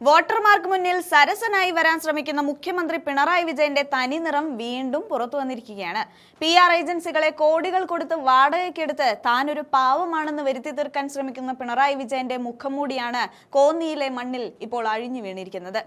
വോട്ടർമാർക്ക് മുന്നിൽ സരസനായി വരാൻ ശ്രമിക്കുന്ന മുഖ്യമന്ത്രി പിണറായി വിജയന്റെ തനിനിറം വീണ്ടും പുറത്തു വന്നിരിക്കുകയാണ്. PR ഏജൻസികളെ കോടികൾ കൊടുത്ത് വാടകയ്ക്കെടുത്ത് താനൊരു പാവമാണെന്ന് വരുത്തി തീർക്കാൻ ശ്രമിക്കുന്ന പിണറായി വിജയന്റെ മുഖംമൂടിയാണ് കോന്നിയിലെ മണ്ണിൽ ഇപ്പോൾ അഴിഞ്ഞു വീണിരിക്കുന്നത്.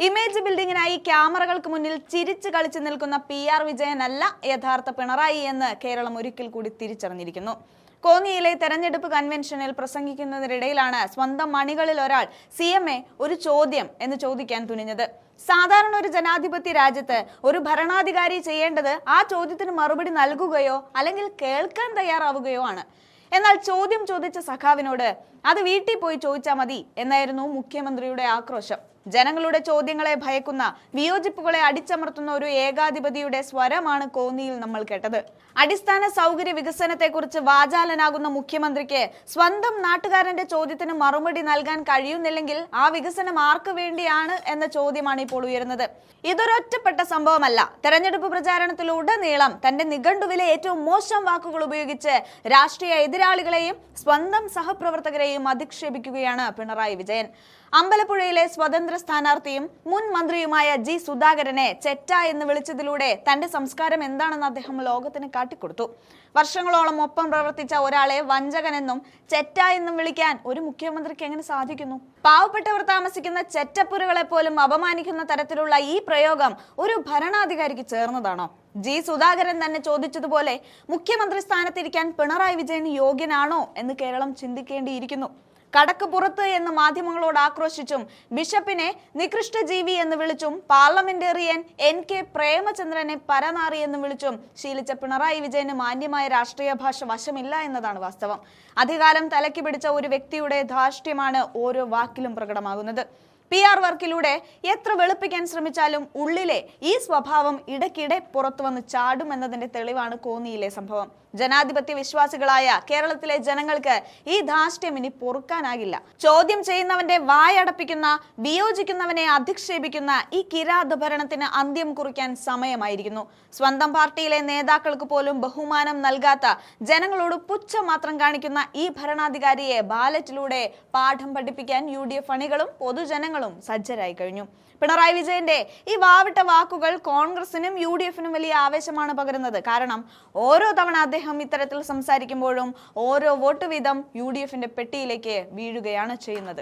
ഇമേജ് ബിൽഡിങ്ങിനായി ക്യാമറകൾക്ക് മുന്നിൽ ചിരിച്ചു കളിച്ചു നിൽക്കുന്ന PR വിജയനല്ല യഥാർത്ഥ പിണറായി എന്ന് കേരളം ഒരിക്കൽ കൂടി തിരിച്ചറിഞ്ഞിരിക്കുന്നു. കോന്നിയിലെ തെരഞ്ഞെടുപ്പ് കൺവെൻഷനിൽ പ്രസംഗിക്കുന്നതിനിടയിലാണ് സ്വന്തം മണികളിൽ ഒരാൾ CMA ഒരു ചോദ്യം എന്ന് ചോദിക്കാൻ തുനിഞ്ഞത്. സാധാരണ ഒരു ജനാധിപത്യ രാജ്യത്ത് ഒരു ഭരണാധികാരി ചെയ്യേണ്ടത് ആ ചോദ്യത്തിന് മറുപടി നൽകുകയോ അല്ലെങ്കിൽ കേൾക്കാൻ തയ്യാറാവുകയോ ആണ്. എന്നാൽ ചോദ്യം ചോദിച്ച സഖാവിനോട് അത് വീട്ടിൽ പോയി ചോദിച്ചാൽ മതി എന്നായിരുന്നു മുഖ്യമന്ത്രിയുടെ ആക്രോശം. ജനങ്ങളുടെ ചോദ്യങ്ങളെ ഭയക്കുന്ന, വിയോജിപ്പുകളെ അടിച്ചമർത്തുന്ന ഒരു ഏകാധിപതിയുടെ സ്വരമാണ് കോന്നിയിൽ നമ്മൾ കേട്ടത്. അടിസ്ഥാന സൗകര്യ വികസനത്തെക്കുറിച്ച് വാചാലനാകുന്ന മുഖ്യമന്ത്രിക്ക് സ്വന്തം നാട്ടുകാരന്റെ ചോദ്യത്തിന് മറുപടി നൽകാൻ കഴിയുന്നില്ലെങ്കിൽ ആ വികസനം ആർക്ക് വേണ്ടിയാണ് എന്ന ചോദ്യമാണ് ഇപ്പോൾ ഉയരുന്നത്. ഇതൊരൊറ്റപ്പെട്ട സംഭവമല്ല. തെരഞ്ഞെടുപ്പ് പ്രചാരണത്തിലുടനീളം തന്റെ നിഘണ്ടുവിലെ ഏറ്റവും മോശം വാക്കുകൾ ഉപയോഗിച്ച് രാഷ്ട്രീയ എതിരാളികളെയും സ്വന്തം സഹപ്രവർത്തകരെയും അധിക്ഷേപിക്കുകയാണ് പിണറായി വിജയൻ. അമ്പലപ്പുഴയിലെ സ്വതന്ത്ര സ്ഥാനാർത്ഥിയും മുൻ മന്ത്രിയുമായ G. സുധാകരനെ ചെറ്റ എന്ന് വിളിച്ചതിലൂടെ തന്റെ സംസ്കാരം എന്താണെന്ന് അദ്ദേഹം ലോകത്തിന് കാട്ടിക്കൊടുത്തു. വർഷങ്ങളോളം ഒപ്പം പ്രവർത്തിച്ച ഒരാളെ വഞ്ചകനെന്നും ചെറ്റ എന്നും വിളിക്കാൻ ഒരു മുഖ്യമന്ത്രിക്ക് എങ്ങനെ സാധിക്കുന്നു? പാവപ്പെട്ടവർ താമസിക്കുന്ന ചെറ്റപ്പുരകളെ പോലും അപമാനിക്കുന്ന തരത്തിലുള്ള ഈ പ്രയോഗം ഒരു ഭരണാധികാരിക്ക് ചേർന്നതാണോ? G. സുധാകരൻ തന്നെ ചോദിച്ചതുപോലെ മുഖ്യമന്ത്രി സ്ഥാനത്തിരിക്കാൻ പിണറായി വിജയൻ യോഗ്യനാണോ എന്ന് കേരളം ചിന്തിക്കേണ്ടിയിരിക്കുന്നു. കടക്ക് പുറത്ത് എന്ന് മാധ്യമങ്ങളോട് ആക്രോശിച്ചും ബിഷപ്പിനെ നികൃഷ്ട ജീവി എന്ന് വിളിച്ചും പാർലമെന്റേറിയൻ NK പ്രേമചന്ദ്രനെ പരനാറി എന്ന് വിളിച്ചും ശീലിച്ച പിണറായി വിജയന് മാന്യമായ രാഷ്ട്രീയ ഭാഷ വശമില്ല എന്നതാണ് വാസ്തവം. അധികാരം തലയ്ക്ക് പിടിച്ച ഒരു വ്യക്തിയുടെ ധാർഷ്ട്യമാണ് ഓരോ വാക്കിലും പ്രകടമാകുന്നത്. PR വർക്കിലൂടെ എത്ര വെളുപ്പിക്കാൻ ശ്രമിച്ചാലും ഉള്ളിലെ ഈ സ്വഭാവം ഇടയ്ക്കിടെ പുറത്തു വന്ന് ചാടുമെന്നതിന്റെ തെളിവാണ് കോന്നിയിലെ സംഭവം. ജനാധിപത്യ വിശ്വാസികളായ കേരളത്തിലെ ജനങ്ങൾക്ക് ഈ ധാർഷ്ട്യം ഇനി പൊറുക്കാനാകില്ല. ചോദ്യം ചെയ്യുന്നവന്റെ വായടപ്പിക്കുന്ന, വിയോജിക്കുന്നവനെ അധിക്ഷേപിക്കുന്ന ഈ കിരാത ഭരണത്തിന് അന്ത്യം കുറിക്കാൻ സമയമായിരിക്കുന്നു. സ്വന്തം പാർട്ടിയിലെ നേതാക്കൾക്ക് പോലും ബഹുമാനം നൽകാത്ത, ജനങ്ങളോട് പുച്ഛം മാത്രം കാണിക്കുന്ന ഈ ഭരണാധികാരിയെ ബാലറ്റിലൂടെ പാഠം പഠിപ്പിക്കാൻ UDF അണികളും പൊതുജനങ്ങളും സജ്ജരായി കഴിഞ്ഞു. പിണറായി വിജയന്റെ ഈ വാവിട്ട വാക്കുകൾ കോൺഗ്രസിനും UDFനും വലിയ ആവേശമാണ് പകരുന്നത്. കാരണം ഓരോ തവണ അദ്ദേഹം ഇത്തരത്തിൽ സംസാരിക്കുമ്പോഴും ഓരോ വോട്ട് വീതം UDFന്റെ പെട്ടിയിലേക്ക് വീഴുകയാണ് ചെയ്യുന്നത്.